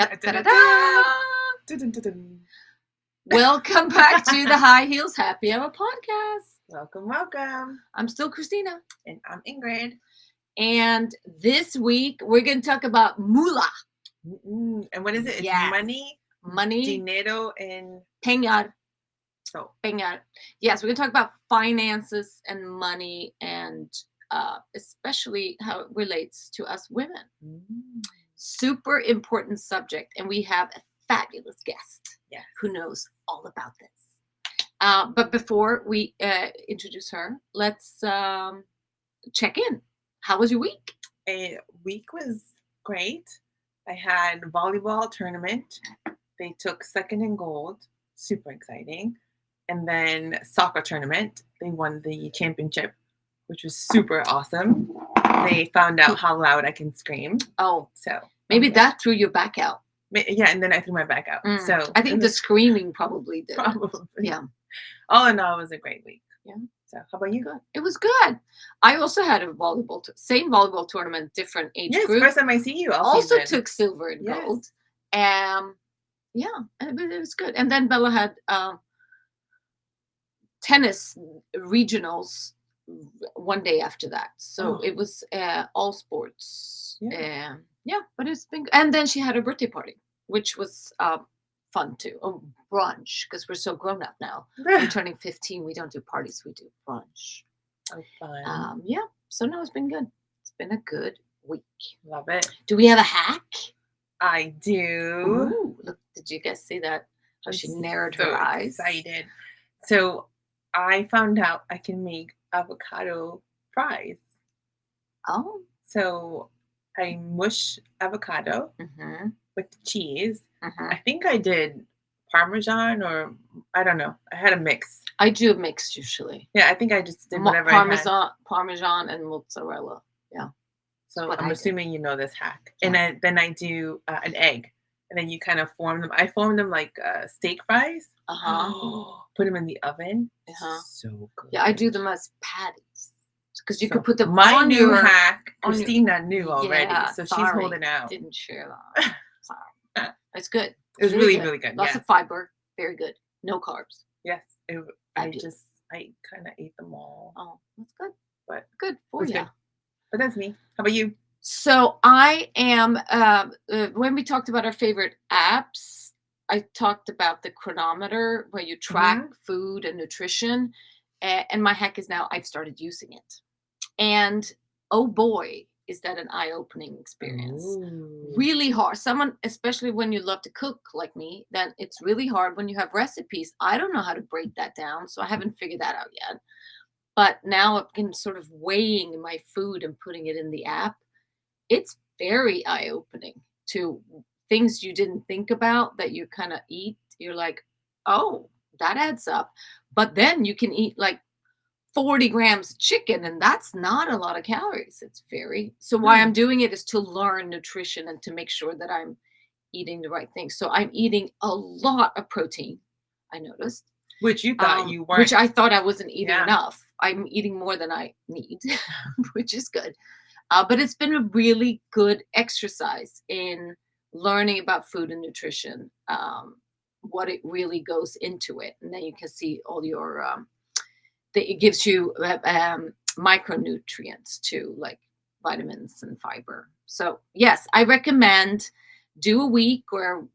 Da-da-da-da. Dun-dun-dun-dun. Welcome back to the High Heels Happy Hour podcast. Welcome. I'm still Christina. And I'm Ingrid. And this week we're going to talk about mula. And what is it? It's Yes. money, dinero, and pengar. So Pengar. Yes, we're going to talk about finances and money and especially how it relates to us women. Super important subject. And we have a fabulous guest who knows all about this. But before we introduce her, let's check in. How was your week? A week was great. I had a volleyball tournament. They took second in gold. Super exciting. And then soccer tournament. They won the championship, which was super awesome. They found out how loud I can scream. Oh, so maybe that threw your back out. Yeah, and then I threw my back out. So I think the screaming probably did. Probably. Yeah. All in all, it was a great week. Yeah. So how about you? Good. It was good. I also had a same volleyball tournament, different age group. First time I see you. Also took silver and gold. Yeah, it was good. And then Bella had tennis regionals one day after that. So it was all sports. But it's been. And then she had a birthday party, which was fun too. Oh, brunch, because we're so grown up now. We're turning 15. We don't do parties. We do brunch. Oh, fun. So no, it's been good. It's been a good week. Love it. Do we have a hack? I do. Ooh, look, did you guys see that? How she narrowed her eyes. Excited. So I found out I can make avocado fries. Oh. So I mush avocado with cheese. I think I did Parmesan or I don't know. I had a mix. I do a mix usually. Yeah, I think I just did whatever Parmesan and mozzarella. Yeah. So I'm assuming you know this hack. Yes. And then I do an egg. And then you kind of form them. I form them like steak fries. Put them in the oven. So good. Yeah, I do them as patties. Because you could put them my on new your hack. Christina knew already. So she's holding out. Didn't share that. Sorry. It's good. It was really, really good. Lots of fiber. Very good. No carbs. Yes. I kind of ate them all. Oh, that's good. But good for you. Good. But that's me. How about you? So I am, when we talked about our favorite apps, I talked about the chronometer where you track food and nutrition. And my hack is now I've started using it. And oh boy, is that an eye-opening experience. Ooh. Really hard. Especially when you love to cook like me, then it's really hard when you have recipes. I don't know how to break that down, so I haven't figured that out yet. But now I've been sort of weighing my food and putting it in the app. It's very eye-opening to things you didn't think about that you kind of eat. You're like, oh, that adds up. But then you can eat like 40 grams of chicken, and that's not a lot of calories. So why I'm doing it is to learn nutrition and to make sure that I'm eating the right things. So I'm eating a lot of protein, I noticed. Which you thought you weren't. Which I thought I wasn't eating enough. I'm eating more than I need, which is good. But it's been a really good exercise in learning about food and nutrition, what it really goes into it. And then you can see all your, it gives you micronutrients too, like vitamins and fiber. So yes, I recommend do a week of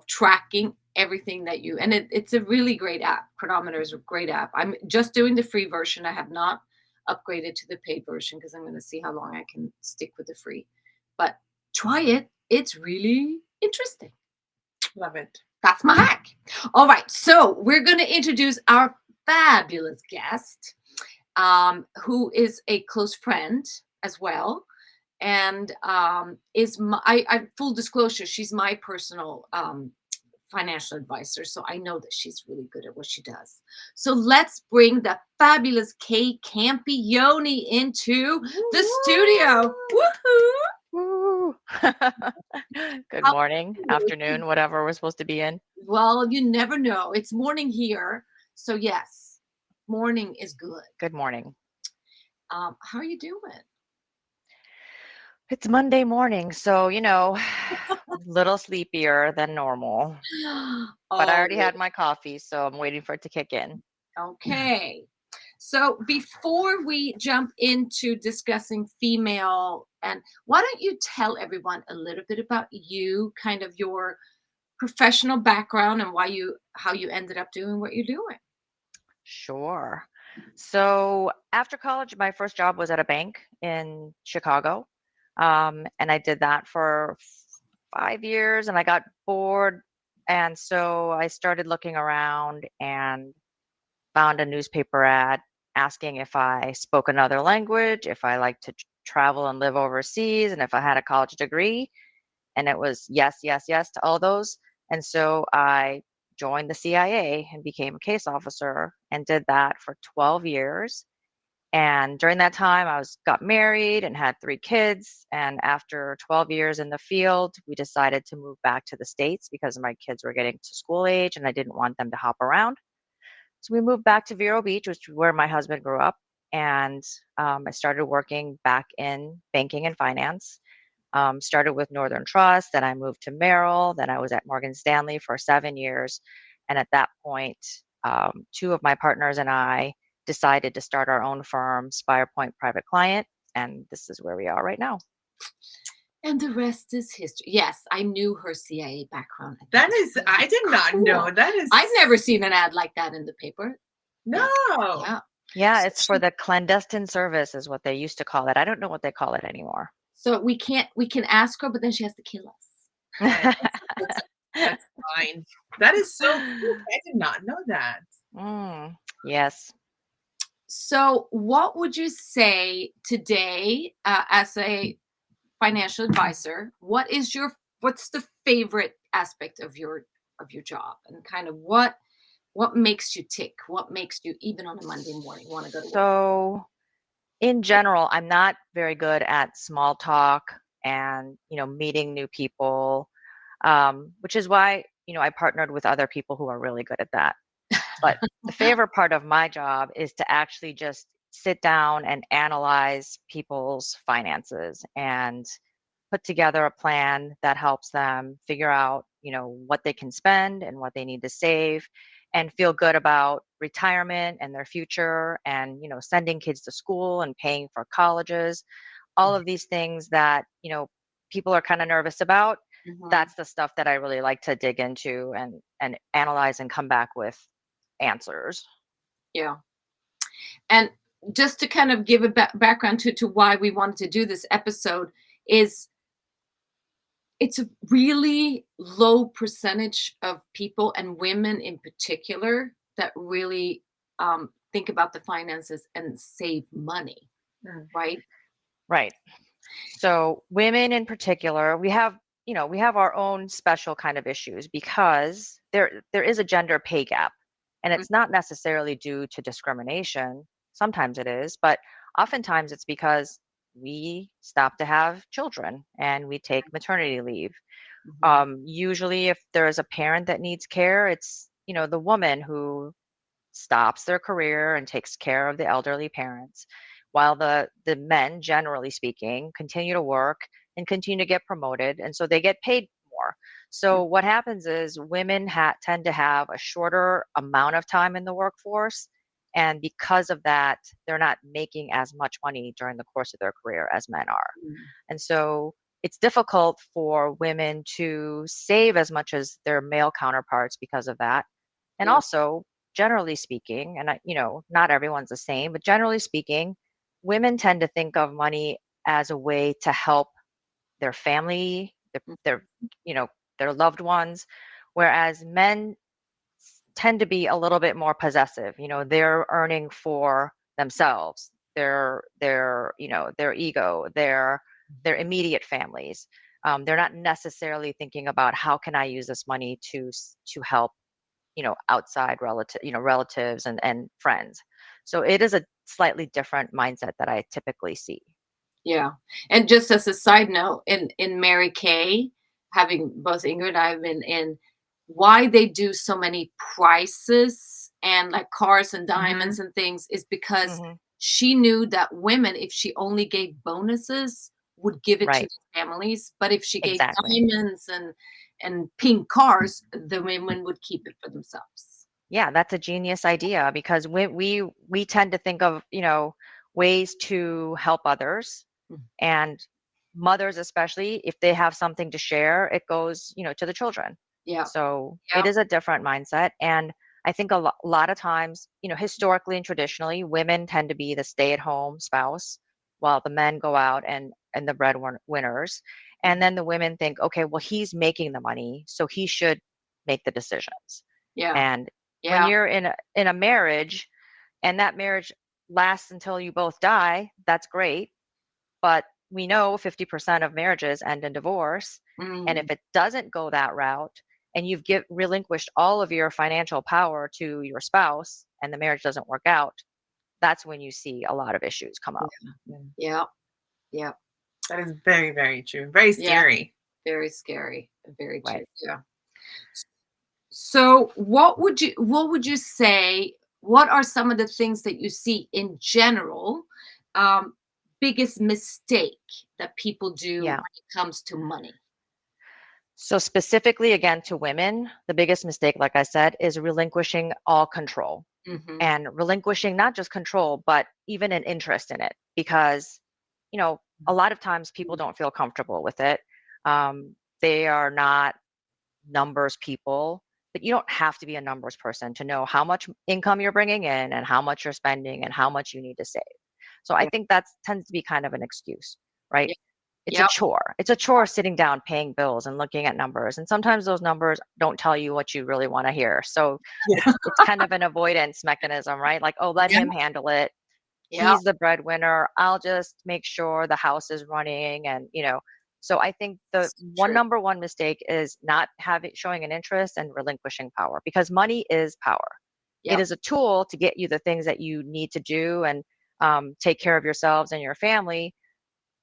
tracking everything that you, and it's a really great app. Chronometer is a great app. I'm just doing the free version. I have not upgraded to the paid version because I'm going to see how long I can stick with the free. But try it. It's really interesting. Love it. That's my hack. All right. So we're going to introduce our fabulous guest, who is a close friend as well. And is I full disclosure, she's my personal financial advisor, so I know that she's really good at what she does. So let's bring the fabulous Kay Campione into the studio. Woo! Good morning, afternoon, whatever we're supposed to be in. Well, you never know. It's morning here, so yes, morning is good. Good morning. How are you doing? It's Monday morning, so Little sleepier than normal, but I already Oh, had my coffee, so I'm waiting for it to kick in. okay. So before we jump into discussing female, and why don't you tell everyone a little bit about you, kind of your professional background and how you ended up doing what you're doing? Sure. So after college, my first job was at a bank in Chicago. And I did that for 5 years and I got bored. And so I started looking around and found a newspaper ad asking if I spoke another language, if I liked to travel and live overseas, and if I had a college degree. And it was yes, yes, yes to all those. And so I joined the CIA and became a case officer and did that for 12 years. And during that time, I was got married and had 3 kids. And after 12 years in the field, we decided to move back to the States because my kids were getting to school age and I didn't want them to hop around. So we moved back to Vero Beach, which is where my husband grew up. And I started working back in banking and finance. Started with Northern Trust, then I moved to Merrill, then I was at Morgan Stanley for 7 years. And at that point, two of my partners and I decided to start our own firm, Spire Point Private Client. And this is where we are right now. And the rest is history. Yes, I knew her CIA background. I think That it's is, I really did not know. cool. That is I've never seen an ad like that in the paper. Yeah, no. yeah. Yeah, So it's for the clandestine service, is what they used to call it. I don't know what they call it anymore. we can ask her, but then she has to kill us. Okay, that's fine. That is so cool. I did not know that. Yes. So, what would you say today, as a financial advisor? What's the favorite aspect of your job, and kind of what makes you tick? What makes you, even on a Monday morning, want to go to work? So in general, I'm not very good at small talk and, meeting new people, which is why, I partnered with other people who are really good at that. But the favorite part of my job is to actually just sit down and analyze people's finances and put together a plan that helps them figure out, what they can spend and what they need to save and feel good about retirement and their future and, sending kids to school and paying for colleges, all of these things that, people are kind of nervous about. Mhm. That's the stuff that I really like to dig into and analyze and come back with answers. Yeah. And just to kind of give a background to why we wanted to do this episode is it's a really low percentage of people, and women in particular, that really think about the finances and save money, Mm. right? Right. So women in particular, we have our own special kind of issues because there is a gender pay gap. And Mm. it's not necessarily due to discrimination. Sometimes it is, but oftentimes it's because we stop to have children and we take maternity leave. Mhm. Usually if there is a parent that needs care, it's, the woman who stops their career and takes care of the elderly parents, while the men, generally speaking, continue to work and continue to get promoted, and so they get paid more. So what happens is women tend to have a shorter amount of time in the workforce, and because of that, they're not making as much money during the course of their career as men are. Mhm. And so it's difficult for women to save as much as their male counterparts because of that. And Yeah. also, generally speaking, and not everyone's the same, but generally speaking, women tend to think of money as a way to help their family, their, you know, their loved ones, whereas men tend to be a little bit more possessive. They're earning for themselves, their ego, their immediate families. They're not necessarily thinking about how can I use this money to help outside relatives and friends. So it is a slightly different mindset that I typically see. Yeah. And just as a side note, in Mary Kay, having both Ingrid and I have been in, why they do so many prices and like cars and Mhm. diamonds and things is because Hmm. she knew that women, if she only gave bonuses, would give it to Right. the families. But if she gave Exactly. diamonds and pink cars, the women would keep it for themselves. Yeah, that's a genius idea because we tend to think of, ways to help others, Mm. and mothers especially, if they have something to share, it goes, to the children. Yeah. So it Yeah. is a different mindset. And I think a lot of times, historically and traditionally, women tend to be the stay-at-home spouse while the men go out and the breadwinners. And Mhm. then the women think, okay, well, he's making the money, so he should make the decisions. Yeah. And when Yeah. you're in a marriage, and that marriage lasts until you both die, that's great. But we know 50% of marriages end in divorce. And if Mm. it doesn't go that route, and you've relinquished all of your financial power to your spouse, and the marriage doesn't work out, that's when you see a lot of issues come Yeah. up. Yeah. Yeah. Yeah. That is very, very true. Very Yeah. scary. Very scary. Very true. Right. Yeah. So what would you say, what are some of the things that you see in general, um, biggest mistake that people do when Yeah. it comes to money? So specifically, again, to women, the biggest mistake, like I said, is relinquishing all control, Mhm. and relinquishing not just control, but even an interest in it, because, a lot of times people don't feel comfortable with it. They are not numbers people, but you don't have to be a numbers person to know how much income you're bringing in and how much you're spending and how much you need to save. So I Yeah. think that tends to be kind of an excuse, right? Yeah. It's a Yep. chore. It's a chore sitting down, paying bills and looking at numbers. And sometimes those numbers don't tell you what you really want to hear. So Yeah. it's kind of an avoidance mechanism, right? Like, oh, let Yeah. him handle it. Yeah. He's the breadwinner. I'll just make sure the house is running, and so I think the It's one true. number one mistake is not having showing an interest and relinquishing power, because money is power. It Yep. is a tool to get you the things that you need to do, and take care of yourselves and your family.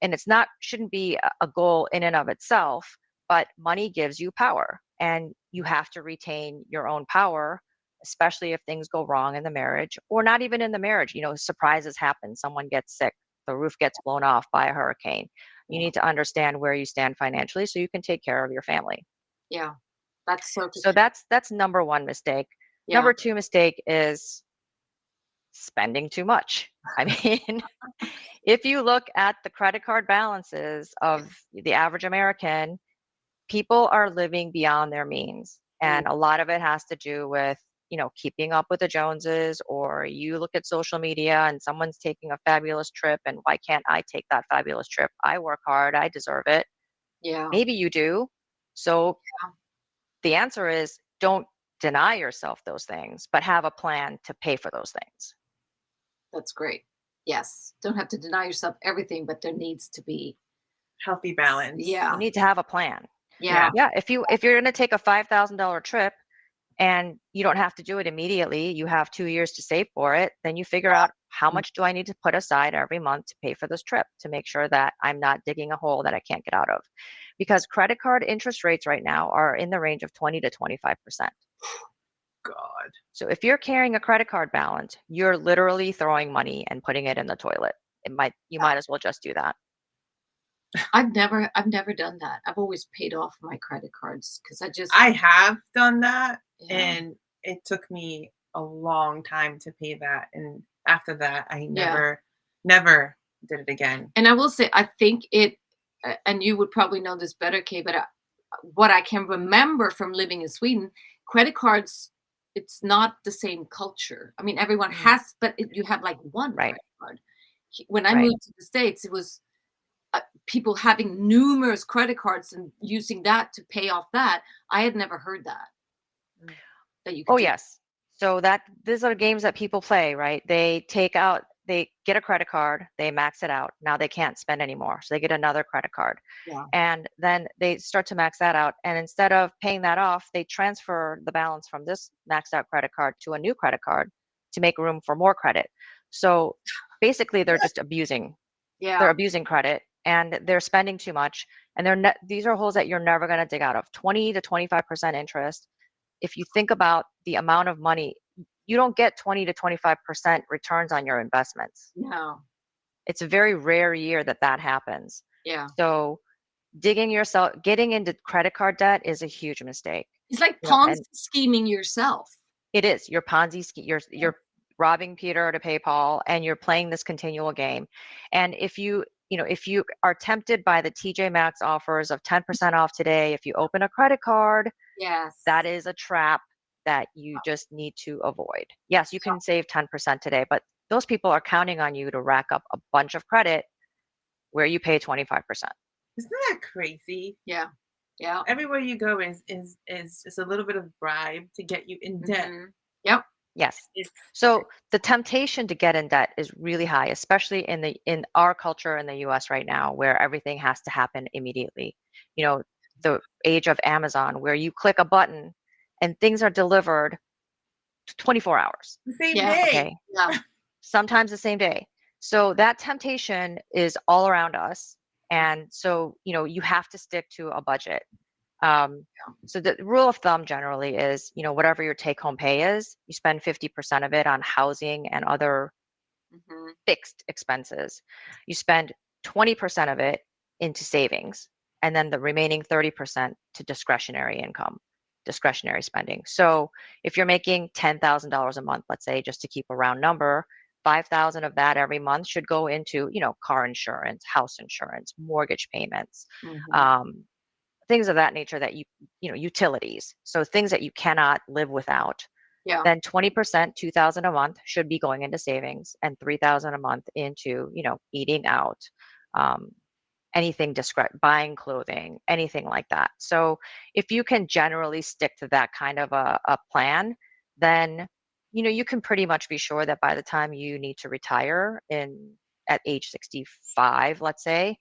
And it's not shouldn't be a goal in and of itself, but money gives you power, and you have to retain your own power, especially if things go wrong in the marriage, or not even in the marriage. Surprises happen, someone gets sick, the roof gets blown off by a hurricane. You Yeah. need to understand where you stand financially so you can take care of your family. Yeah. That's so true. So that's number one mistake. Yeah. Number two mistake is spending too much. I mean, if you look at the credit card balances Yeah. of the average American, people are living beyond their means. Mm. And a lot of it has to do with, keeping up with the Joneses, or you look at social media and someone's taking a fabulous trip, and why can't I take that fabulous trip? I work hard, I deserve it. Yeah. Maybe you do. So Yeah. the answer is, don't deny yourself those things, but have a plan to pay for those things. That's great. Yes. Don't have to deny yourself everything, but there needs to be. Healthy balance. You Yeah. need to have a plan. Yeah. Yeah. Yeah, if you're going to take a $5,000 trip, and you don't have to do it immediately, you have 2 years to save for it, then you figure out, how Mm. much do I need to put aside every month to pay for this trip, to make sure that I'm not digging a hole that I can't get out of. Because credit card interest rates right now are in the range of 20 to 25%. God. So if you're carrying a credit card balance, you're literally throwing money and putting it in the toilet. You might as well just do that. I've never done that. I've always paid off my credit cards because I just. I have done that, Yeah. and it took me a long time to pay that. And after that, I Yeah. never did it again. And I will say, I think and you would probably know this better, Kay, but what I can remember from living in Sweden, credit cards, it's not the same culture. I mean, everyone Mm. has, but you have like one Right, credit card. When I right. moved to the States, it was people having numerous credit cards and using that to pay off that. I had never heard Mm. that you could Oh, do. yes. So these are games that people play, right? They get a credit card, they max it out. Now they can't spend anymore. So they get another credit card. Yeah. And then they start to max that out. And instead of paying that off, they transfer the balance from this maxed out credit card to a new credit card to make room for more credit. So basically they're Yeah. abusing credit, and they're spending too much. And these are holes that you're never going to dig out of. 20 to 25% interest. If you think about the amount of money, you don't get 20 to 25% returns on your investments. No. It's a very rare year that happens. Yeah. So getting into credit card debt is a huge mistake. It's like You know, Ponzi and scheming yourself. it is your Ponzi scheme. You're robbing Peter to pay Paul, and you're playing this continual game. And if you are tempted by the TJ Maxx offers of 10% off today, if you open a credit card, Yes. that is a trap that you just need to avoid. Yes, you can save 10% today, but those people are counting on you to rack up a bunch of credit where you pay 25%. Isn't that crazy? Yeah. Yeah. Everywhere you go is just a little bit of bribe to get you in debt. Yep. Yes. It's So the temptation to get in debt is really high, especially in our culture in the US right now, where everything has to happen immediately. You know, the age of Amazon, where you click a button and things are delivered 24 hours. the same Yeah. day. Okay. Yeah. Sometimes the same day. So that temptation is all around us. And so, you have to stick to a budget. So the rule of thumb generally is, whatever your take home pay is, you spend 50% of it on housing and other Mhm. fixed expenses. You spend 20% of it into savings, and then the remaining 30% to discretionary income, discretionary spending. So if you're making $10,000 a month, let's say, just to keep a round number, 5,000 of that every month should go into, car insurance, house insurance, mortgage payments, Mhm. um, things of that nature that utilities. So things that you cannot live without. Yeah. Then 20%, 2,000 a month should be going into savings, and 3,000 a month into, eating out, um, anything buying clothing, anything like that. So if you can generally stick to that kind of a plan, then, you can pretty much be sure that by the time you need to retire at age 65, let's say,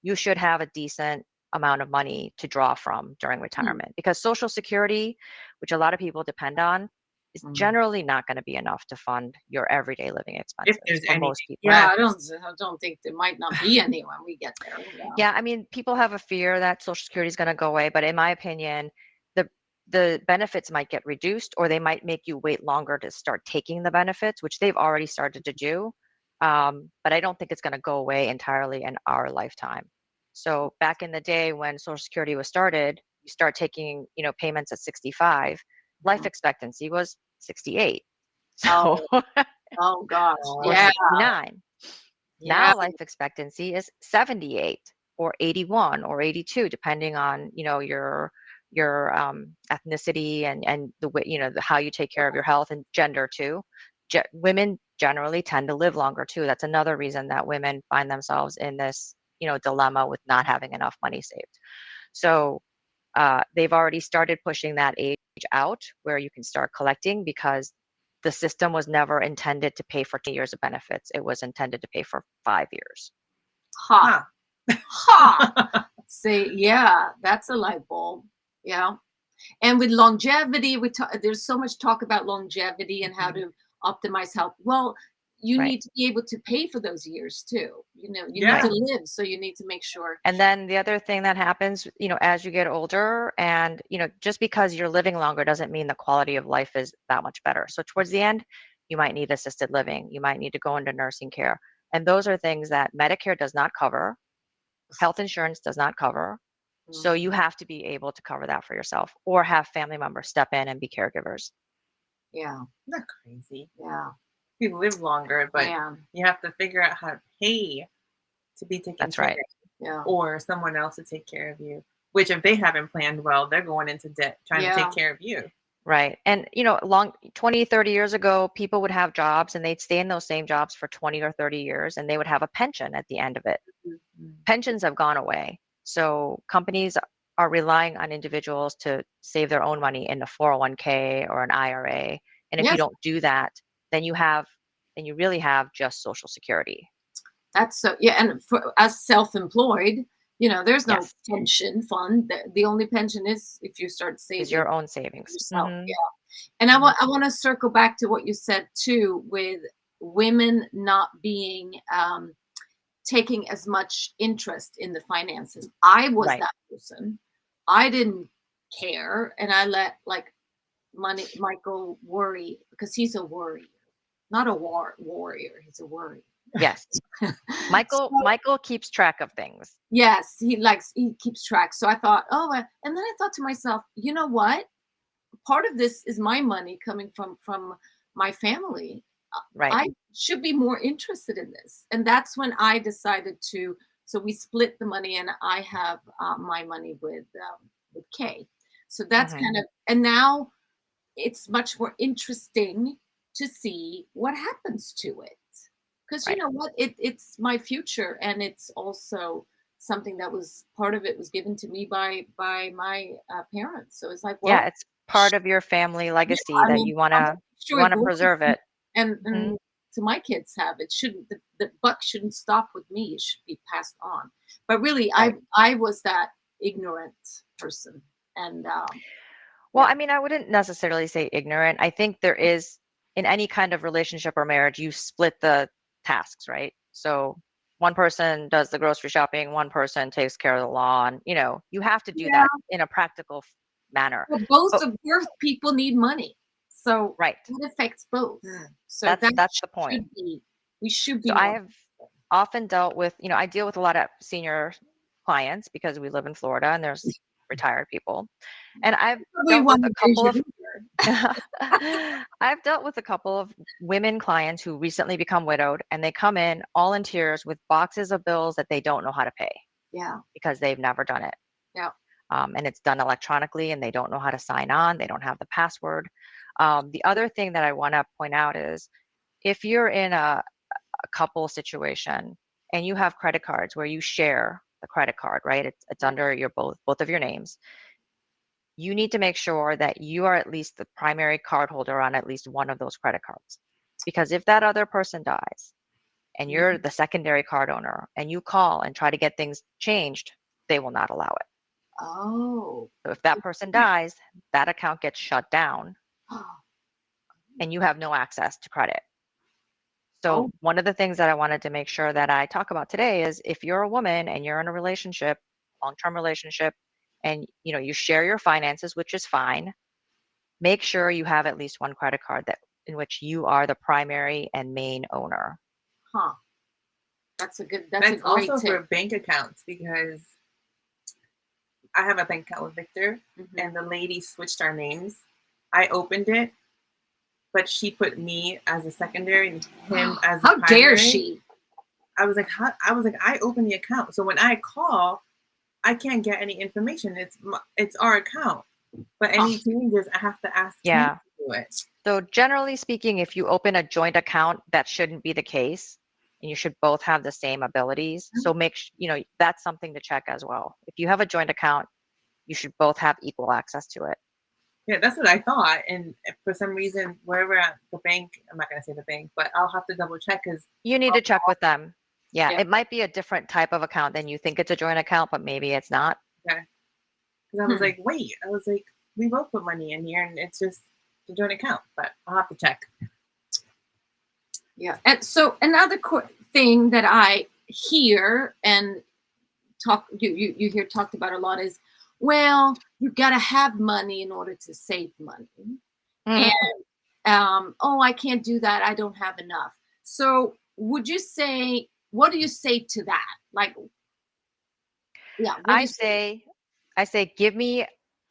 you should have a decent amount of money to draw from during retirement, because Social Security, which a lot of people depend on, is Mhm. generally not going to be enough to fund your everyday living If expenses there's for anything most people. Yeah. left. I don't think there might not be any when we get there. Yeah. Yeah, I mean, people have a fear that Social Security is going to go away, but in my opinion, the the benefits might get reduced, or they might make you wait longer to start taking the benefits, which they've already started to do. But I don't think it's going to go away entirely in our lifetime. So back in the day when Social Security was started, you start taking, payments at 65. Life Mhm. expectancy was 68. So Oh. Oh gosh. or Yeah. 69. Yeah. Now life expectancy is 78 or 81 or 82, depending on, your ethnicity and the way, how you take care of your health and gender too. Women generally tend to live longer too. That's another reason that women find themselves in this, dilemma with not having enough money saved. So they've already started pushing that age out where you can start collecting, because the system was never intended to pay for 2 years of benefits. It was intended to pay for 5 years. Ha. Huh. Ha. Say, yeah, that's a light bulb. Yeah. And with longevity, there's so much talk about longevity and how Mhm. to optimize health. Well, you Right. need to be able to pay for those years too. You need Yeah. to live, so you need to make sure. And then the other thing that happens, as you get older, and, just because you're living longer doesn't mean the quality of life is that much better. So towards the end, you might need assisted living. You might need to go into nursing care. And those are things that Medicare does not cover, health insurance does not cover. So you Mhm. have to be able to cover that for yourself, or have family members step in and be caregivers. Yeah. Isn't that crazy? Yeah. You live longer, but Man. you have to figure out how to pay to be taken That's care right. of, Yeah. or someone else to take care of you. Which, if they haven't planned well, they're going into debt trying to Yeah. take care of you. Right. And, long 20, 30 years ago, people would have jobs and they'd stay in those same jobs for 20 or 30 years, and they would have a pension at the end of it. Mm. Pensions have gone away. So companies are relying on individuals to save their own money in a 401k or an IRA. And if you Yes, don't do that, then you really have just Social Security. that's so. Yeah, and for us self-employed, there's no Yes, pension fund. The only pension is if you start is saving your own savings. yourself. Hmm. Yeah. And I Mhm. want to circle back to what you said too, with women not being taking as much interest in the finances. I was Right. that person. I didn't care, and I let like Michael worry, because he's a worrier, not a warrior. He's a worrier. Yes. So, Michael keeps track of things. yes, he keeps track. So I thought, oh, and then I thought to myself, you know what? Part of this is my money coming from my family. Right. I should be more interested in this, and that's when I decided to. So we split the money, and I have my money with Kay. So that's Hmm. kind of, and now it's much more interesting to see what happens to it, because you Right. know what, it's my future, and it's also something that was part of it was given to me by my parents. So it's like, Yeah, well, it's part of your family yeah, legacy I that mean, you I wanna wanna make you sure it wanna grows, preserve it. Hmm. and to my kids have it. Shouldn't the buck shouldn't stop with me. It should be passed on. But really, Right. I was that ignorant person, and Well, yeah, I mean, I wouldn't necessarily say ignorant. I think there is, in any kind of relationship or marriage, you split the tasks, right? So one person does the grocery shopping, one person takes care of the lawn. You have to do yeah. that in a practical manner. But both But of both people need money, so right, it affects both. So that's the point. should be we should So be I more. have often dealt with, I deal with a lot of senior clients because we live in Florida and there's retired people. And I've Probably dealt with want a to raise couple your of finger. I've dealt with a couple of women clients who recently become widowed and they come in all in tears with boxes of bills that they don't know how to pay Yeah, because they've never done it. yeah. And it's done electronically and they don't know how to sign on, they don't have the password. The other thing that I want to point out is if you're in a couple situation and you have credit cards where you share the credit card, right? It's Yeah. under your both of your names. You need to make sure that you are at least the primary card holder on at least one of those credit cards. Because if that other person dies and you're Mhm. the secondary card owner and you call and try to get things changed, they will not allow it. Oh. So if that person dies, that account gets shut down and you have no access to credit. Oh, So one of the things that I wanted to make sure that I talk about today is if you're a woman and you're in a relationship, long-term relationship, and you share your finances, which is fine, make sure you have at least one credit card that in which you are the primary and main owner. huh. That's a That's great also for tip. bank accounts because I have a bank account with Victor, Mhm. and the lady switched our names. I opened it, but she put me as a secondary and him as a How dare primary. she? I was like, how? I was like, I opened the account, so when I call, I can't get any information. It's our account, but Huh. any changes, I have to ask him Yeah. to do it. So generally speaking, if you open a joint account, that shouldn't be the case. And you should both have the same abilities. So that's something to check as well. If you have a joint account, you should both have equal access to it. Yeah, that's what I thought. And for some reason, wherever at the bank, I'm not gonna say the bank, but I'll have to double check because You need to check with them. Yeah, Yeah. it might be a different type of account than you think it's a joint account, but maybe it's not. okay, because I was Hmm. like, wait, I was like, we both put money in here, and it's just the joint account, but I'll have to check. Yeah. And so another thing that I hear and you hear talked about a lot is, well, you got to have money in order to save money. And Mhm. oh, I can't do that. I don't have enough. So would you say, what do you say to that? Like, yeah, what do I you say? say, I say, give me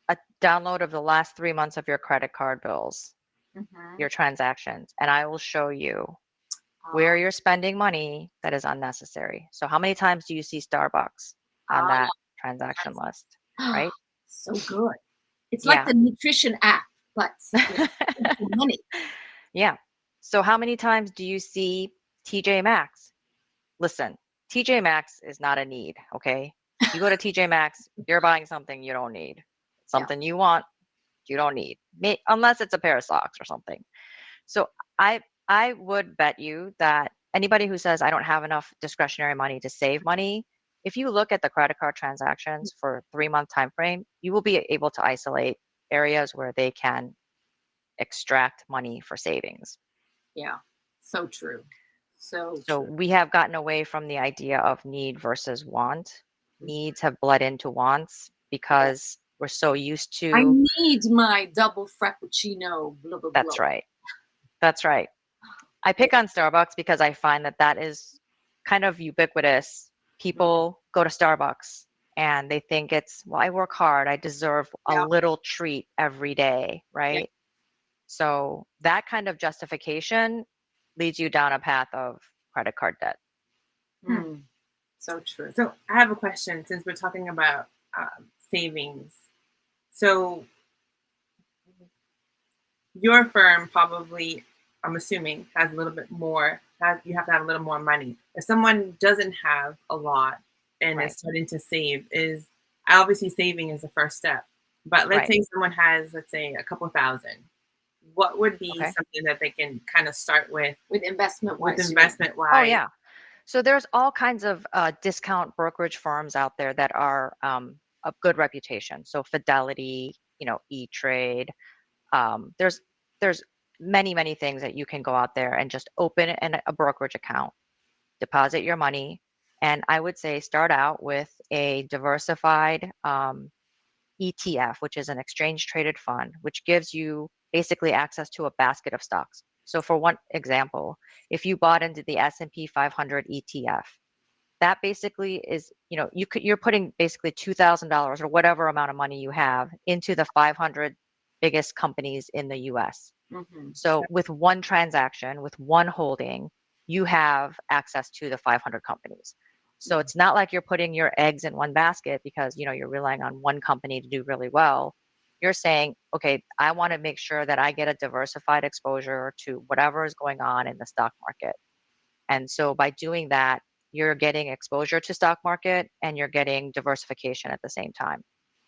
a download of the last 3 months of your credit card bills, Hmm. your transactions, and I will show you where you're spending money that is unnecessary. So how many times do you see Starbucks on Ah, that transaction list, right? so good. It's like Yeah. the nutrition app, but you know, good for money. Yeah. So how many times do you see TJ Maxx? Listen, TJ Maxx is not a need, okay? You go to TJ Maxx, you're buying something you don't need. Yeah. Something you want, you don't need. Unless it's a pair of socks or something. So I would bet you that anybody who says I don't have enough discretionary money to save money, if you look at the credit card transactions for 3-month time frame, you will be able to isolate areas where they can extract money for savings. Yeah. So true. So So true. we have gotten away from the idea of need versus want. Mhm. Needs have bled into wants Yeah. because we're so used I to. need my double frappuccino, blah, blah, blah. That's right. That's right. I pick on Starbucks because I find that that is kind of ubiquitous. People go to Starbucks and they think it's, well, I work hard. I deserve a Yeah. little treat every day, right? So that kind of justification leads you down a path of credit card debt. Mm. So true. So I have a question since we're talking about savings. So your firm probably, I'm assuming, has a little bit more. You have to have a little more money. If someone doesn't have a lot and Right. is starting to save, is obviously saving is the first step. But let's Right. say someone has, let's say, a couple thousand. What would be Okay. something that they can kind of start with Investment with wise. investment wise? Oh, yeah. So there's all kinds of discount brokerage firms out there that are of good reputation. So Fidelity, E-Trade. There's many things that you can go out there and just open a brokerage account, deposit your money, and I would say start out with a diversified ETF, which is an exchange traded fund, which gives you basically access to a basket of stocks. So for one example, if you bought into the S&P 500 ETF, that basically is, you're putting basically $2,000 or whatever amount of money you have into the 500 biggest companies in the US. Mm-hmm. So with one transaction, with one holding, you have access to the 500 companies. So it's not like you're putting your eggs in one basket because, you're relying on one company to do really well. You're saying, okay, I want to make sure that I get a diversified exposure to whatever is going on in the stock market. And so by doing that, you're getting exposure to stock market and you're getting diversification at the same time.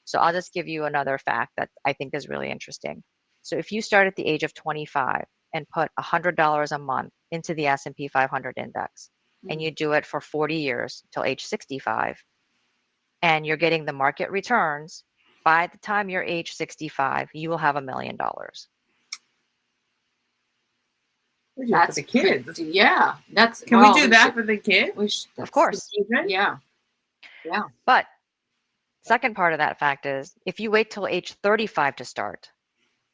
So I'll just give you another fact that I think is really interesting. So if you start at the age of 25 and put $100 a month into the S&P 500 index, and you do it for 40 years till age 65, and you're getting the market returns, by the time you're age 65, you will have $1 million. We do it for the kids. Pretty, yeah. Can we do that for the kids? Of course. Yeah. Yeah. But second part of that fact is if you wait till age 35 to start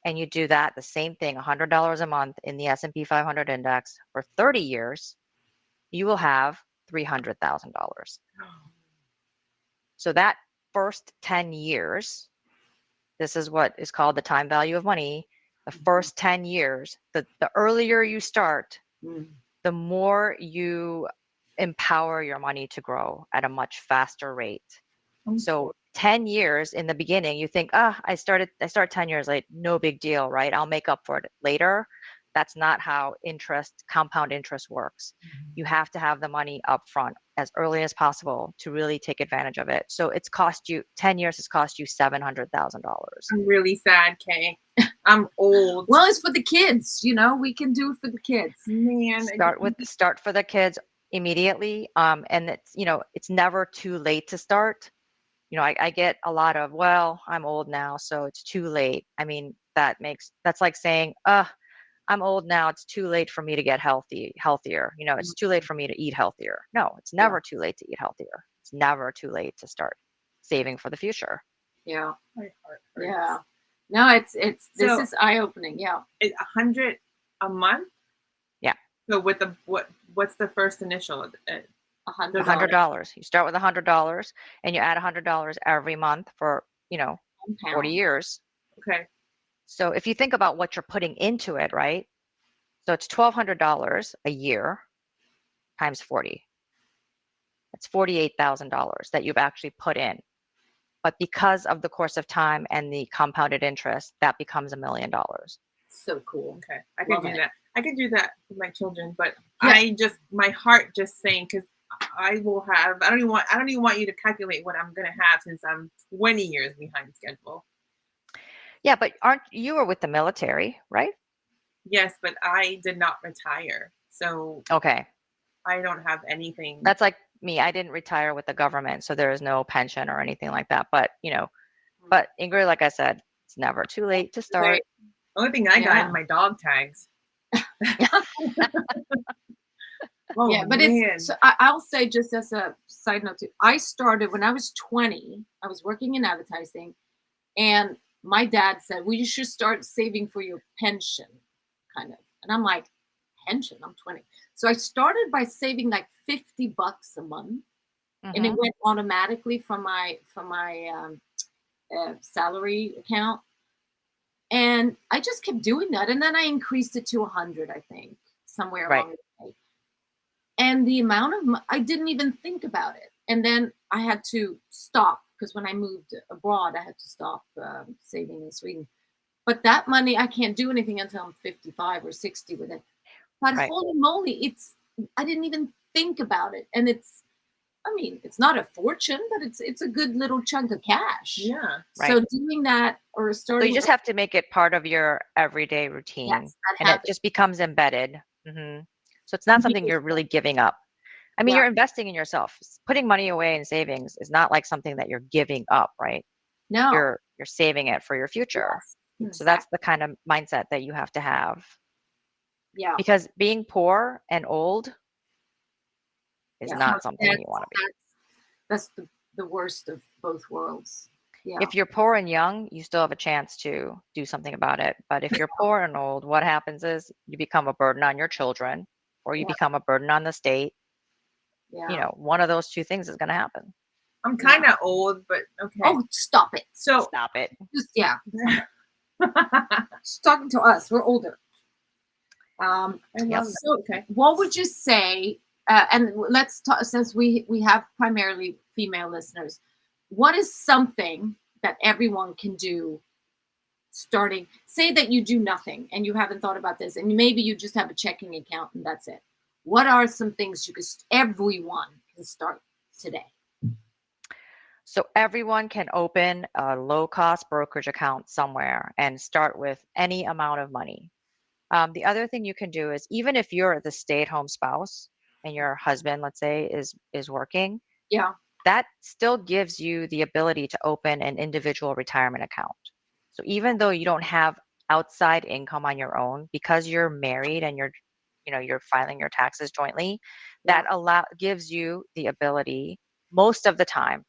and you do that, the same thing, $100 a month in the S&P 500 index for 30 years, you will have $300,000. So that first 10 years, this is what is called the time value of money. The first 10 years, the earlier you start, the more you empower your money to grow at a much faster rate. So 10 years in the beginning, you think, I start 10 years late, no big deal, right? I'll make up for it later. That's not how compound interest works. You have to have the money up front as early as possible to really take advantage of it. So 10 years has cost you $700,000. I'm really sad, Kay. I'm old. Well, it's for the kids, we can do it for the kids. Man, Start for the kids immediately. And it's never too late to start. I get a lot of, well, I'm old now, so it's too late. I mean, that's like saying, I'm old now, it's too late for me to get healthier. It's too late for me to eat healthier. No, it's never too late to eat healthier. It's never too late to start saving for the future. Yeah. My heart hurts. Yeah. No, this is eye-opening. Yeah. It's $100 a month? Yeah. So what's the first initial? $100. You start with $100 and you add $100 every month for, 40 years. Okay. So if you think about what you're putting into it, right? So it's $1,200 a year times 40. That's $48,000 that you've actually put in. But because of the course of time and the compounded interest, that becomes $1 million. So cool. Okay. I can do that. I can do that for my children, but my heart just saying, because I don't even want you to calculate what I'm going to have since I'm 20 years behind schedule. Yeah, but you were with the military, right? Yes, but I did not retire. So okay, I don't have anything. That's like me. I didn't retire with the government, so there is no pension or anything like that. But but Ingrid, like I said, it's never too late to start. The only thing I got is my dog tags. Yeah, but I'll say, just as a side note too, I started when I was 20. I was working in advertising, and my dad said, well, you should start saving for your pension, kind of. And I'm like, pension. I'm 20. So I started by saving like $50 a month, and it Hmm. went automatically from my salary account. And I just kept doing that, and then I increased it to 100, I think, somewhere Right. along the way. And the amount of I didn't even think about it. And then I had to stop because when I moved abroad, I had to stop saving in Sweden. But that money, I can't do anything until I'm 55 or 60 with it. But Right. holy moly, I didn't even think about it. And I mean, it's not a fortune, but it's a good little chunk of cash. Yeah. Right. So doing that or So you starting, just have to make it part of your everyday routine, yes, that and it habit. just becomes embedded. Hmm. So it's not something you're really giving up. I mean, Yeah. you're investing in yourself. Putting money away in savings is not like something that you're giving up, right? No. You're saving it for your future. Yes. So that's the Exactly. kind of mindset that you have to have. Yeah. Because being poor and old is Yeah. not something you want to be. That's the worst of both worlds. Yeah. If you're poor and young, you still have a chance to do something about it. But if you're poor and old, what happens is you become a burden on your children or you Yeah. become a burden on the state. Yeah. One of those two things is going to happen. I'm kind of old, but okay. Oh, stop it. So, Stop it. Just, yeah. She's talking to us. We're older. I Yep. love that. So Okay. what would you say, and let's talk, since we have primarily female listeners, what is something that everyone can do starting, say that you do nothing and you haven't thought about this, and maybe you just have a checking account and that's it. What are some things everyone can start today? So everyone can open a low-cost brokerage account somewhere and start with any amount of money. The other thing you can do is even if you're the stay-at-home spouse and your husband, let's say, is working, Yeah. that still gives you the ability to open an individual retirement account. So even though you don't have outside income on your own, because you're married and you're filing your taxes jointly, Yeah. that gives you the ability most of the time.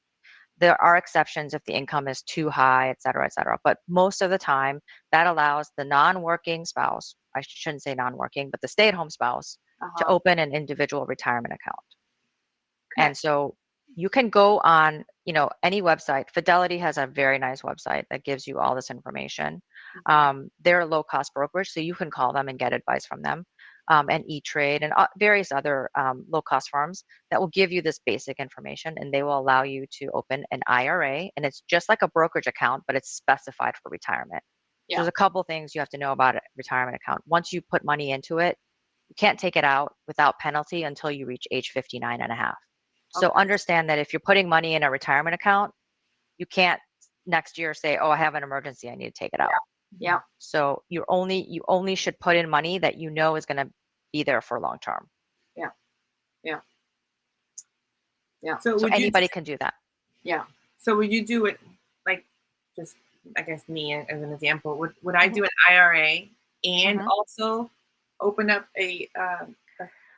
There are exceptions if the income is too high, et cetera, et cetera. But most of the time, that allows the non-working spouse, I shouldn't say non-working, but the stay-at-home spouse to Uh-huh. open an individual retirement account. Okay. And so you can go on, any website. Fidelity has a very nice website that gives you all this information. They're a low-cost brokerage, so you can call them and get advice from them. And E-Trade and various other low-cost firms that will give you this basic information, and they will allow you to open an IRA, and it's just like a brokerage account, but it's specified for retirement. So Yeah. there's a couple things you have to know about a retirement account. Once you put money into it, you can't take it out without penalty until you reach age 59 and a half. So Okay. understand that if you're putting money in a retirement account, you can't next year say, "Oh, I have an emergency, I need to take it out." Yeah. So you only should put in money that you know is going to be there for long term. Yeah. Yeah. Yeah. So So would you anybody can do that. Yeah. So would you do it like just I guess me as an example? Would I Mhm. do an IRA and Mhm. also open up a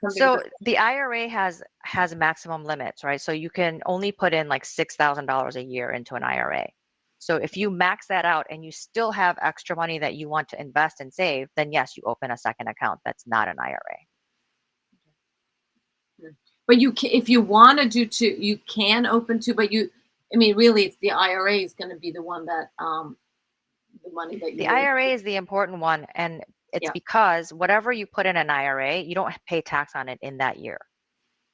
something So with the IRA has maximum limits, right? So you can only put in like $6,000 a year into an IRA. So if you max that out and you still have extra money that you want to invest and save, then yes, you open a second account that's not an IRA. But if you want to do two, you can open two. But I mean, really, it's the IRA is going to be the one that the money that The you would. IRA is the important one, and it's Yeah. because whatever you put in an IRA, you don't pay tax on it in that year.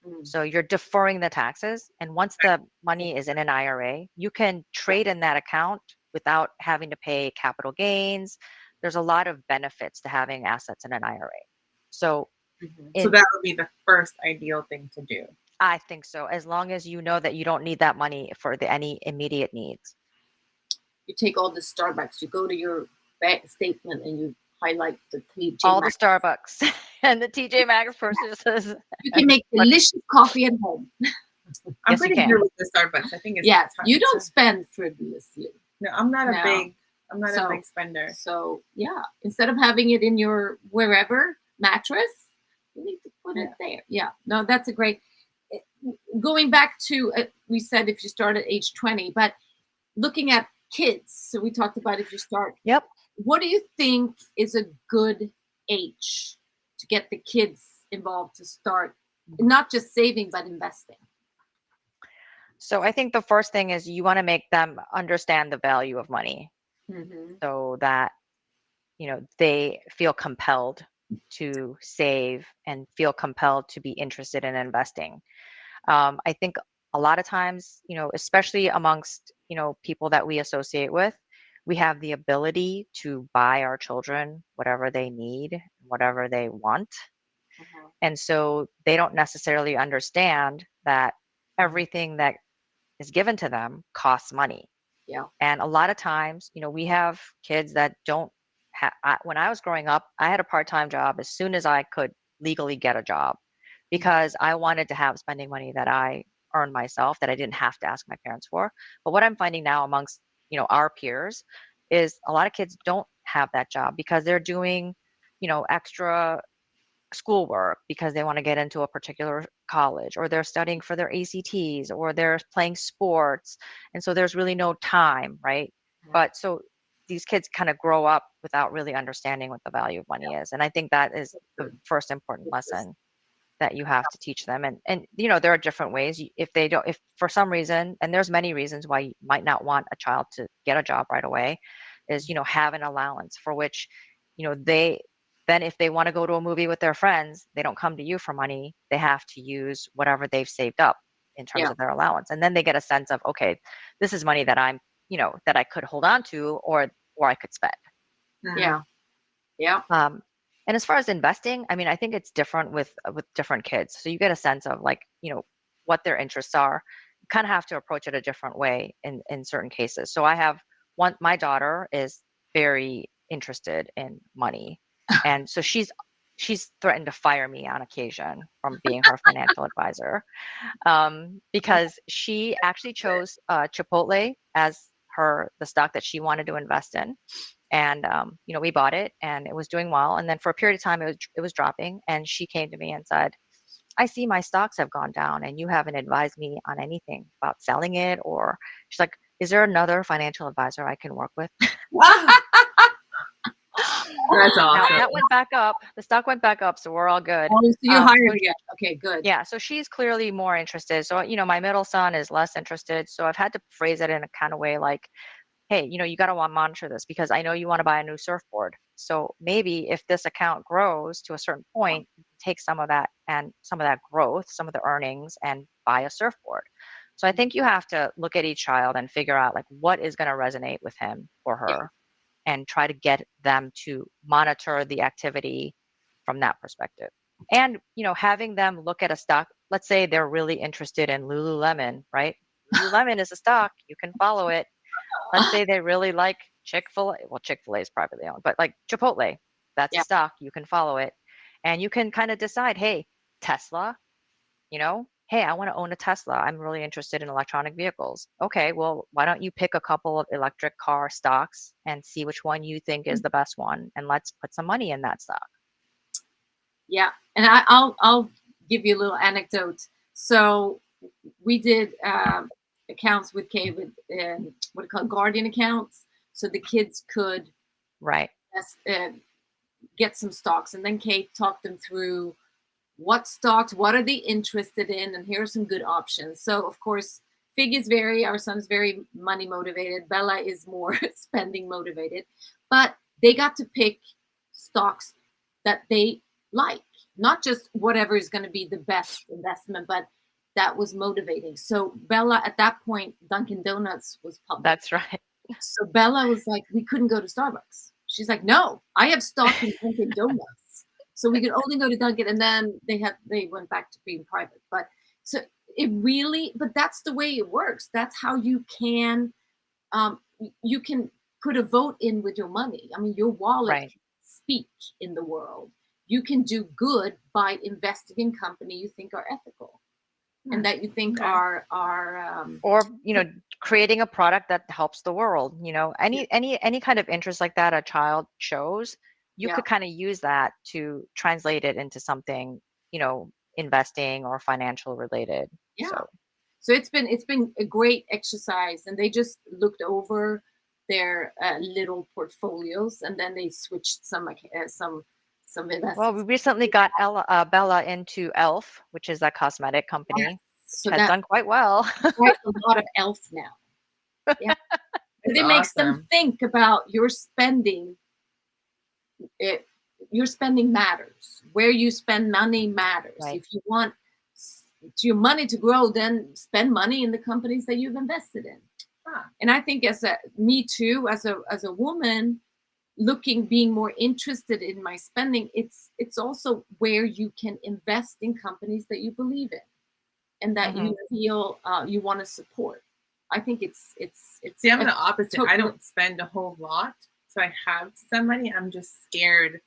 Mm. So you're deferring the taxes. And once the money is in an IRA, you can trade in that account without having to pay capital gains. There's a lot of benefits to having assets in an IRA. So Mhm. so in that would be the first ideal thing to do. I think so, as long as you know that you don't need that money for any immediate needs. You take all the Starbucks, you go to your bank statement, and you highlight the TJ All the Maxx. Starbucks and the TJ Maxx purchases. You can make delicious coffee at home. I'm Yes, you pretty can. good with the Starbucks. I think it's Yes, you it's don't spend frivolously. no, I'm not a No. big So- big spender. So yeah, instead of having it in your wherever mattress, you need to put it there. Yeah, no, that's a great. Going back to we said if you start at age 20, but looking at kids. So we talked about if you start. Yep. What do you think is a good age to get the kids involved to start not just saving but investing? So I think the first thing is you want to make them understand the value of money Hmm. so that, they feel compelled to save and feel compelled to be interested in investing. I think a lot of times, especially amongst, people that we associate with, we have the ability to buy our children whatever they need, whatever they want. Hmm. And so they don't necessarily understand that everything that is given to them costs money. Yeah. And a lot of times, we have kids that don't have, when I was growing up, I had a part time job as soon as I could legally get a job because I wanted to have spending money that I earned myself that I didn't have to ask my parents for. But what I'm finding now amongst, our peers is a lot of kids don't have that job because they're doing, extra schoolwork because they want to get into a particular college or they're studying for their ACTs or they're playing sports. And so there's really no time, right? Yeah. But so these kids kind of grow up without really understanding what the value of money is. And I think that is the first important lesson that you have to teach them. And there are different ways. If they don't, if for some reason, and there's many reasons why you might not want a child to get a job right away, is have an allowance for which they then if they want to go to a movie with their friends, they don't come to you for money. They have to use whatever they've saved up in terms Yeah. of their allowance, and then they get a sense of, okay, this is money that I'm that I could hold on to or I could spend. Yeah. Yeah. um, and as far as investing, I mean, I think it's different with different kids. So you get a sense of like, what their interests are. You kind of have to approach it a different way in certain cases. So I have my daughter is very interested in money. And so she's threatened to fire me on occasion from being her financial advisor, because she actually chose Chipotle as the stock that she wanted to invest in. And we bought it and it was doing well, and then for a period of time it was dropping, and she came to me and said, I see my stocks have gone down and you haven't advised me on anything about selling it. Or she's like, is there another financial advisor I can work with? Wow, that's Now awesome. that went back up, the stock went back up, so we're all good. Oh, so you So hired again. Okay, good. yeah, so she's clearly more interested. So my middle son is less interested, so I've had to phrase it in a kind of way like, hey, you got to want monitor this because I know you want to buy a new surfboard. So maybe if this account grows to a certain point, you can take some of that and some of that growth, some of the earnings, and buy a surfboard. So I think you have to look at each child and figure out like what is going to resonate with him or Yeah. her, and try to get them to monitor the activity from that perspective. And having them look at a stock, let's say they're really interested in Lululemon, right? Lululemon is a stock, you can follow it. Let's say they really like Chick-fil-A. Well, Chick-fil-A is privately owned, but like Chipotle, that's a Yeah. stock. You can follow it. And you can kind of decide, hey, Tesla, hey, I want to own a Tesla. I'm really interested in electronic vehicles. Okay, well, why don't you pick a couple of electric car stocks and see which one you think is the best one? And let's put some money in that stock. Yeah. And I'll give you a little anecdote. So we did accounts with Kay with what do you call it, guardian accounts, so the kids could Right. get some stocks, and then Kay talked them through what stocks, what are they interested in, and here are some good options. So of course, Fig is our son's very money motivated. Bella is more spending motivated, but they got to pick stocks that they like, not just whatever is going to be the best investment, but that was motivating. So Bella, at that point, Dunkin' Donuts was public. That's right. So Bella was like, we couldn't go to Starbucks. She's like, no, I have stock in Dunkin' Donuts. So we could only go to Dunkin', and then they went back to being private. But so but that's the way it works. That's how you can put a vote in with your money. I mean, your wallet Right. can speak in the world. You can do good by investing in company you think are ethical and that you think Okay. are Or creating a product that helps the world. Any kind of interest like that a child shows, you yeah. could kind of use that to translate it into something investing or financial related. Yeah. So So it's been a great exercise, and they just looked over their little portfolios, and then they switched some some Well, we investments. recently got Bella into Elf, which is a cosmetic Yes. company, which So has that done quite well. quite a lot of elf now. Yeah. It's It makes them awesome. think about your spending. It Your spending matters. Where you spend money matters. Right. If you want your money to grow, then spend money in the companies that you've invested in. Ah, And I think as a me too, as a woman, being more interested in my spending, it's also where you can invest in companies that you believe in and that Hmm. you feel you want to support. I think it's see, I'm a the opposite. I total. don't spend a whole lot, so I have some money. I'm just scared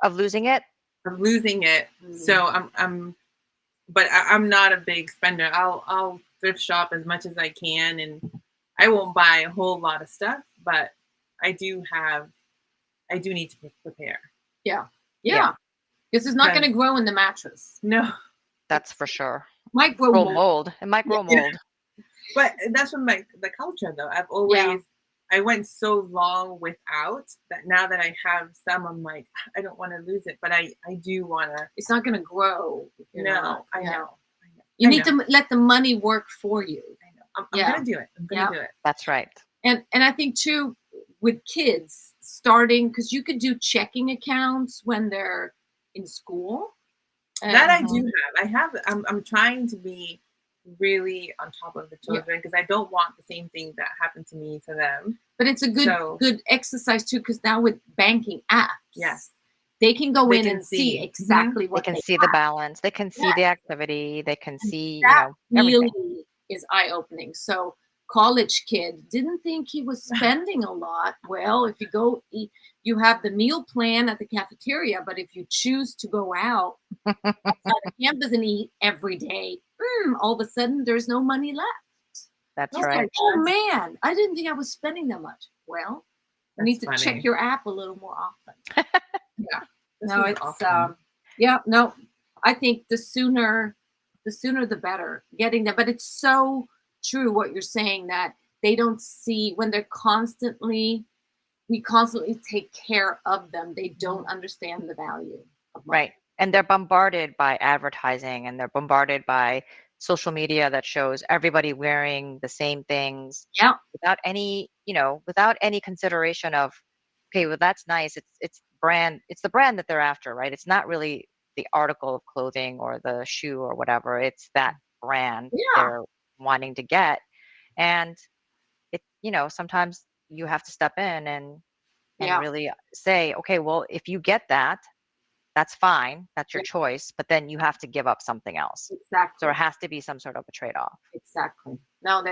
Of losing it? of losing it. Mm. So but I'm not a big spender. I'll thrift shop as much as I can, and I won't buy a whole lot of stuff, but I do have I do need to prepare. Yeah, Yeah, yeah, because it's not going to Because grow in the mattress. no, that's for sure. Might grow Grow mold. mold. It might Yeah, grow mold. but that's from the culture though. yeah. I went so long without that now that I have some, I'm like, I don't want to lose it, but I do want to. It's not going to grow. No, I Yeah. know. You I need know. to let the money work for you. I know. I'm Yeah. gonna do it. I'm gonna Yeah. do it. That's right. And I think too with kids starting, because you could do checking accounts when they're in school. That I And do have. I have. I'm trying to be really on top of the yeah, children because I don't want the same thing that happened to me to them. but it's a So good exercise too, because now with banking apps, yes, they can go they in can and see see. exactly They what can they see the balance. They can see have. the activity. They can And see, that everything. really is eye-opening. So college kid didn't think he was spending a lot. Well, if you go eat, you have the meal plan at the cafeteria, but if you choose to go out outside of campus and eat every day, all of a sudden there's no money left. That's It's right. like, oh man, I didn't think I was spending that much. Well, you need That's to check funny. your app a little more often. Yeah. This No, is it's awesome. yeah, no. I think the sooner the better. Getting that, but it's so true what you're saying that they don't see when they're we constantly take care of them. They don't understand the value of money. Right. And they're bombarded by advertising and they're bombarded by social media that shows everybody wearing the same things Yeah, without any consideration of, okay, well, that's nice. It's the brand that they're after, right? It's not really the article of clothing or the shoe or whatever. It's that brand yeah, they're wanting to get. And sometimes you have to step in and yeah, really say, okay, well, if you get that, that's fine. That's your yeah, choice. But then you have to give up something else. So exactly. there has to be some sort of a trade-off. Exactly. No,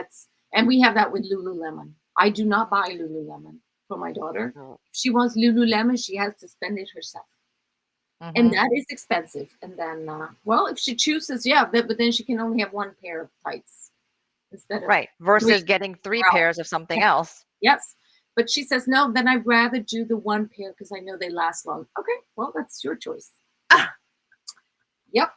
and we have that with Lululemon. I do not buy Lululemon for my daughter. If she wants Lululemon, she has to spend it herself. And Mm-hmm. that is expensive. And then, well, if she chooses, yeah, but then she can only have one pair of tights instead of Right. three. Versus getting three Wow. pairs of something else. Yes. But she says, no, then I'd rather do the one pair because I know they last long. Okay, well, that's your choice. Ah, Yep.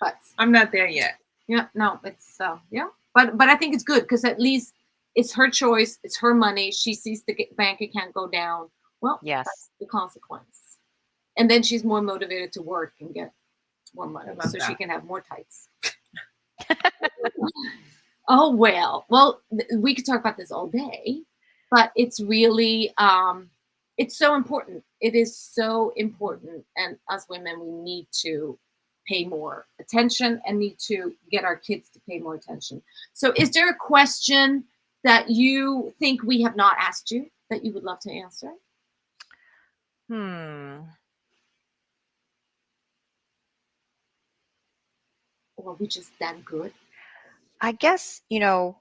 But I'm not there yet. yeah, no, it's yeah, but I think it's good because at least it's her choice, it's her money. She sees the bank account go down. Well, Yes. that's the consequence, and then she's more motivated to work and get more money, I love so she that. can have more tights. Oh well, we could talk about this all day, but it's really it's so important. It is so important, and us women, we need to pay more attention and need to get our kids to pay more attention. So, is there a question that you think we have not asked you that you would love to answer, Hmm. or are we just that good? I guess, I'll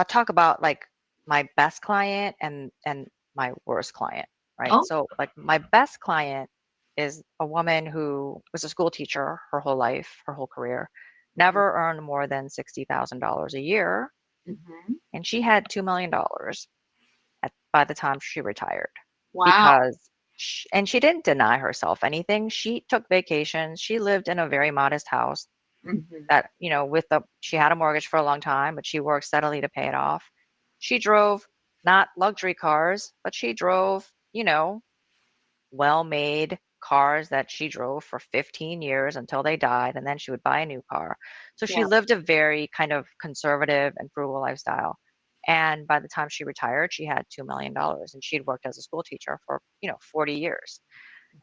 talk about like my best client and my worst client, right? Oh, So like my best client is a woman who was a school teacher her whole life, her whole career, never earned more than $60,000 a year, mm-hmm. and she had $2 million by the time she retired Wow. because and she didn't deny herself anything. She took vacations. She lived in a very modest house Mm-hmm. that, she had a mortgage for a long time, but she worked steadily to pay it off. She drove not luxury cars, but she drove, well-made cars that she drove for 15 years until they died, and then she would buy a new car. So she Yeah. lived a very kind of conservative and frugal lifestyle. And by the time she retired, she had $2 million, and she'd worked as a school teacher for, 40 years.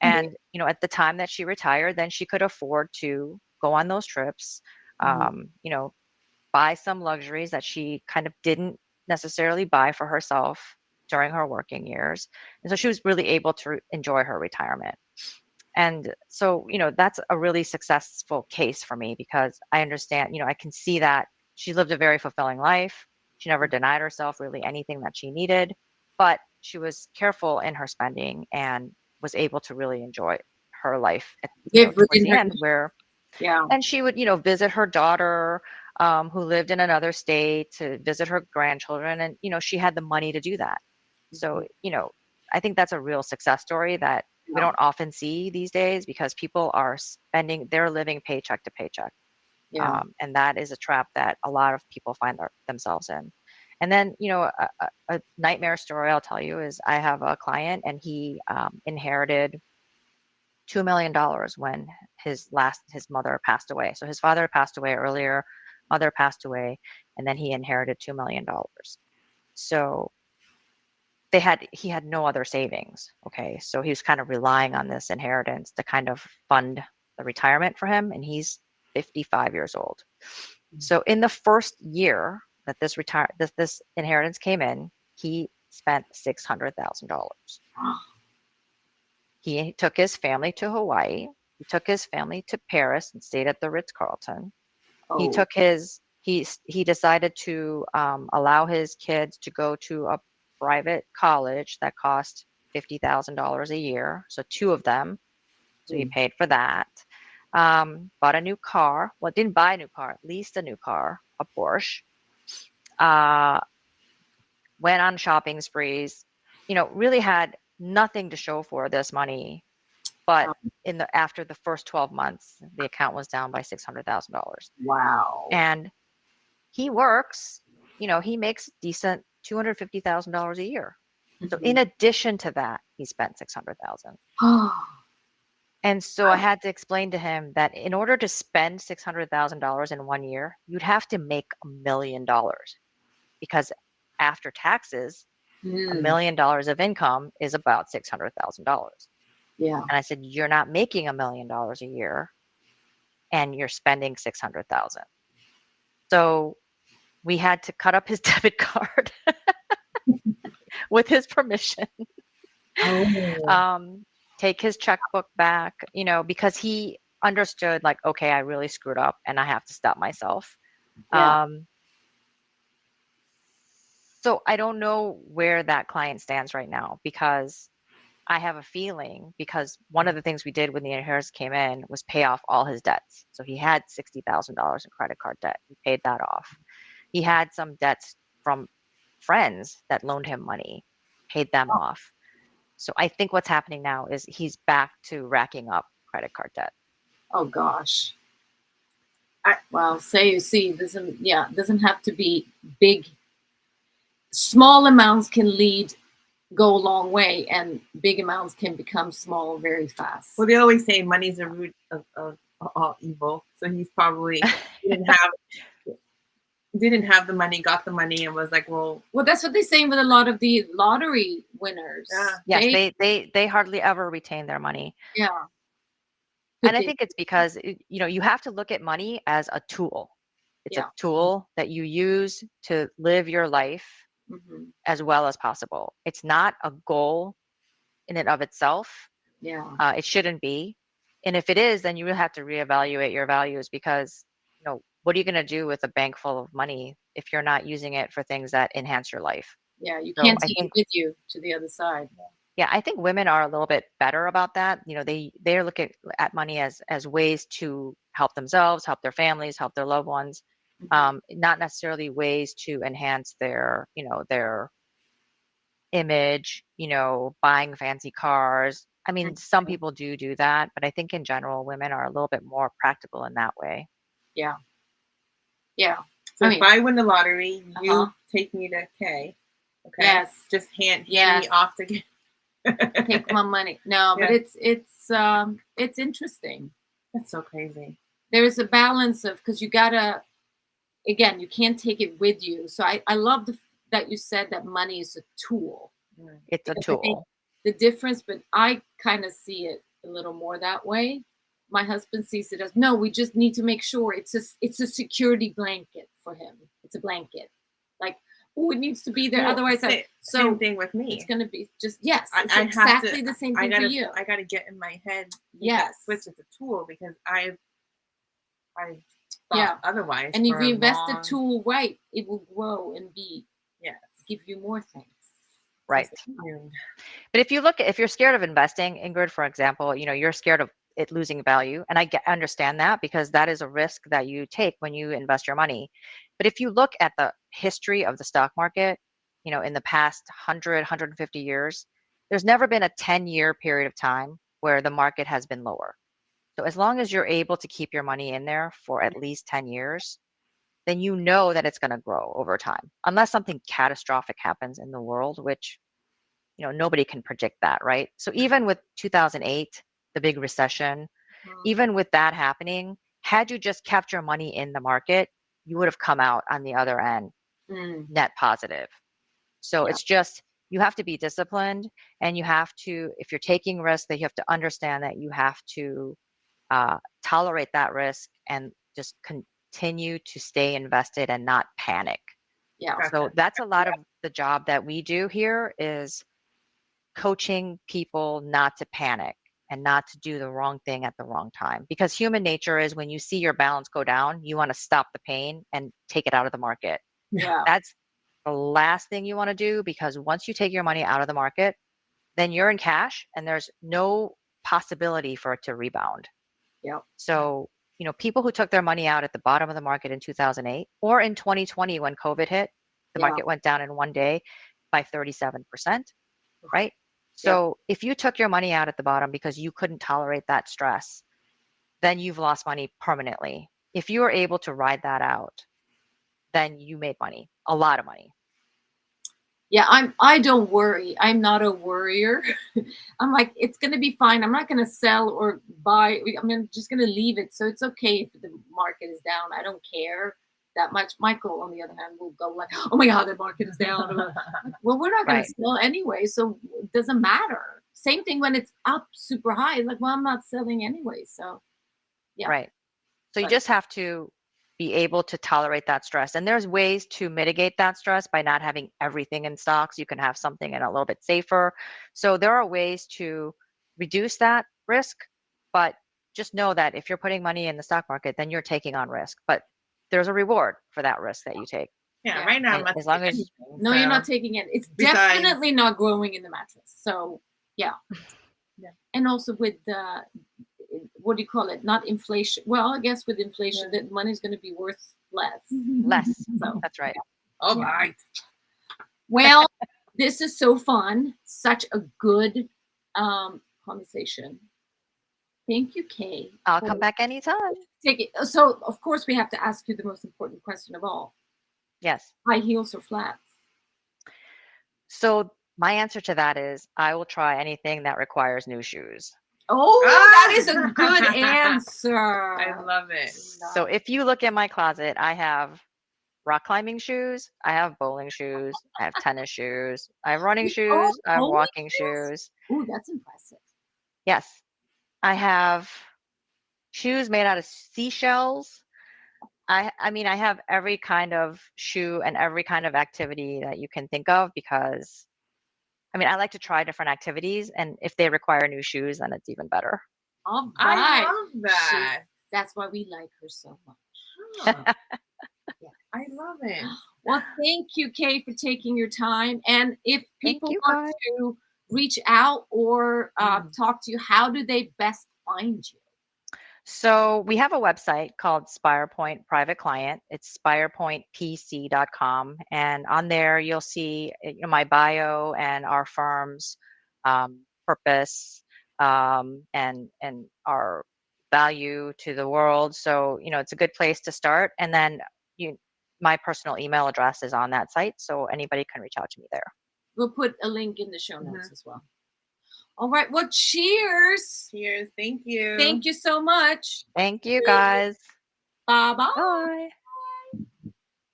Yeah. And, at the time that she retired, then she could afford to go on those trips, Mhm. buy some luxuries that she kind of didn't necessarily buy for herself during her working years. And so she was really able to enjoy her retirement. And so, that's a really successful case for me because I understand, I can see that she lived a very fulfilling life. She never denied herself really anything that she needed, but she was careful in her spending and was able to really enjoy her life at, Live towards within the her. end where, Yeah. and she would, visit her daughter, who lived in another state, to visit her grandchildren. And, she had the money to do that. So, I think that's a real success story that we Yeah. don't often see these days because people are spending, they're living paycheck to paycheck. Yeah. And that is a trap that a lot of people find themselves in. And then, a nightmare story I'll tell you is I have a client and he inherited $2 million when his mother passed away. So his father passed away earlier, mother passed away, and then he inherited $2 million. So he had no other savings. Okay. So he was kind of relying on this inheritance to kind of fund the retirement for him. And he's 55 years old. So in the first year that this inheritance came in, he spent $600,000. He took his family to Hawaii. He took his family to Paris and stayed at the Ritz-Carlton. He Oh. took he decided to allow his kids to go to a private college that cost $50,000 a year. So two of them. So he Mm. paid for that. Bought a new car. Well, didn't buy a new car, leased a new car, a Porsche. Uh, Went on shopping sprees. Really had nothing to show for this money. But after the first 12 months, the account was down by $600,000. Wow. And he works, he makes decent $250,000 a year. So in addition to that, he spent 600,000. And so I had to explain to him that in order to spend $600,000 in 1 year, you'd have to make $1 million because after taxes, $1 million of income is about $600,000. Yeah. And I said, you're not making $1 million a year and you're spending 600,000. So we had to cut up his debit card with his permission. Oh. Take his checkbook back, because he understood like, okay, I really screwed up and I have to stop myself. Yeah. So I don't know where that client stands right now because I have a feeling because one of the things we did when the inheritance came in was pay off all his debts. So he had $60,000 in credit card debt. He paid that off. He had some debts from friends that loaned him money, paid them off. So I think what's happening now is he's back to racking up credit card debt. Oh gosh. Well, say you see, doesn't have to be big. Small amounts can go a long way, and big amounts can become small very fast. Well, they always say money's the root of all evil. So he's probably didn't have the money, got the money, and was like, well, that's what they say with a lot of the lottery winners. Yeah. Yes, they hardly ever retain their money. Yeah. And I think it's because you have to look at money as a tool. It's a tool that you use to live your life as well as possible. It's not a goal in and of itself. Yeah. It shouldn't be. And if it is, then you will have to reevaluate your values because, what are you going to do with a bank full of money if you're not using it for things that enhance your life? Yeah, you So can't I take think, it with you to the other side. yeah, I think women are a little bit better about that. They're looking at money as ways to help themselves, help their families, help their loved ones, not necessarily ways to enhance their image, buying fancy cars. I mean, some people do that, but I think in general, women are a little bit more practical in that way. Yeah. Yeah. So if I win the lottery, you take me to Kay. Okay. Yes. Just hand me off to get. Take my money. No, but Yeah. it's interesting. That's so crazy. There's a balance of, because you gotta, again, you can't take it with you. So I love that you said that money is a tool, Mm. It's a because I think tool. the difference, but I kind of see it a little more that way. My husband sees it as, no, we just need to make sure it's a security blanket for him. It's a blanket, like, oh, it needs to be there. Well, Otherwise, same so thing with it's me. gonna be just, yes, I, it's I have to. exactly the same thing for you. I gotta get in my head. Yes. Switch is a tool because I thought Yeah. otherwise. And if for you a invest the long, tool right, it will grow and yes. give you more things. Right. Mm. But if you're scared of investing, Ingrid, for example, you're scared of it losing value. And understand that, because that is a risk that you take when you invest your money. But if you look at the history of the stock market, in the past 150 years, there's never been a 10-year period of time where the market has been lower. So as long as you're able to keep your money in there for at least 10 years, then you know that it's going to grow over time, unless something catastrophic happens in the world, which nobody can predict that, right? So even with 2008, the big recession, even with that happening, had you just kept your money in the market, you would have come out on the other end Mm, net positive. So yeah. it's just, you have to be disciplined, and you have to, if you're taking risks, that you have to understand that you have to tolerate that risk and just continue to stay invested and not panic. Yeah. So Gotcha. that's a lot of the job that we do here, is coaching people not to panic and not to do the wrong thing at the wrong time. Because human nature is, when you see your balance go down, you want to stop the pain and take it out of the market. Yeah. That's the last thing you want to do, because once you take your money out of the market, then you're in cash and there's no possibility for it to rebound. Yeah. So, people who took their money out at the bottom of the market in 2008 or in 2020 when COVID hit, the Yeah. market went down in one day by 37%, right? Yeah. So if you took your money out at the bottom because you couldn't tolerate that stress, then you've lost money permanently. If you were able to ride that out, then you made money, a lot of money. Yeah, I don't worry. I'm not a worrier. I'm like, it's gonna be fine. I'm not gonna sell or buy. I'm just gonna leave it. So it's okay if the market is down. I don't care that much. Michael, on the other hand, will go like, oh my God, the market is down. Well, we're not gonna Right, sell anyway, so it doesn't matter. Same thing when it's up super high. It's like, well, I'm not selling anyway. So yeah. right. So you But just have to be able to tolerate that stress. And there's ways to mitigate that stress by not having everything in stocks. You can have something in a little bit safer. So there are ways to reduce that risk, but just know that if you're putting money in the stock market, then you're taking on risk. But there's a reward for that risk that you take. Yeah. yeah. Right now, I'm And not as long taking as anything. No, you're not So taking it. It's besides, definitely not growing in the mattress. So yeah. yeah. And also with what do you call it? Not inflation. Well, I guess with inflation, Yeah. that money's going to be worth less. less, So that's right. All yeah. right. Well, this is so fun. Such a good conversation. Thank you, Kay. I'll for come back anytime. taking. So, of course, we have to ask you the most important question of all: Yes. high heels or flats? So my answer to that is, I will try anything that requires new shoes. Oh, that is a good I answer. love it. So if you look in my closet, I have rock climbing shoes, I have bowling shoes, I have tennis shoes, I have running Oh, shoes, I have bowling walking shoes? shoes. Oh, that's impressive. Yes, I have shoes made out of seashells. I mean, I have every kind of shoe and every kind of activity that you can think of, because I mean, I like to try different activities, and if they require new shoes, then it's even better. All I right. love that. That's why we like her so much. Huh. Yeah. I love it. Well, thank you, Kay, for taking your time. And if Thank people you, want guys. to reach out or Mm. talk to you, how do they best find you? So we have a website called SpirePoint Private Client. It's spirepointpc.com, and on there you'll see my bio and our firm's purpose, and our value to the world. So it's a good place to start. And then my personal email address is on that site, so anybody can reach out to me there. We'll put a link in the show notes Mhm. as well. All right. Well, cheers. Cheers. Thank you. Thank you so much. Thank you guys. Bye bye. Bye.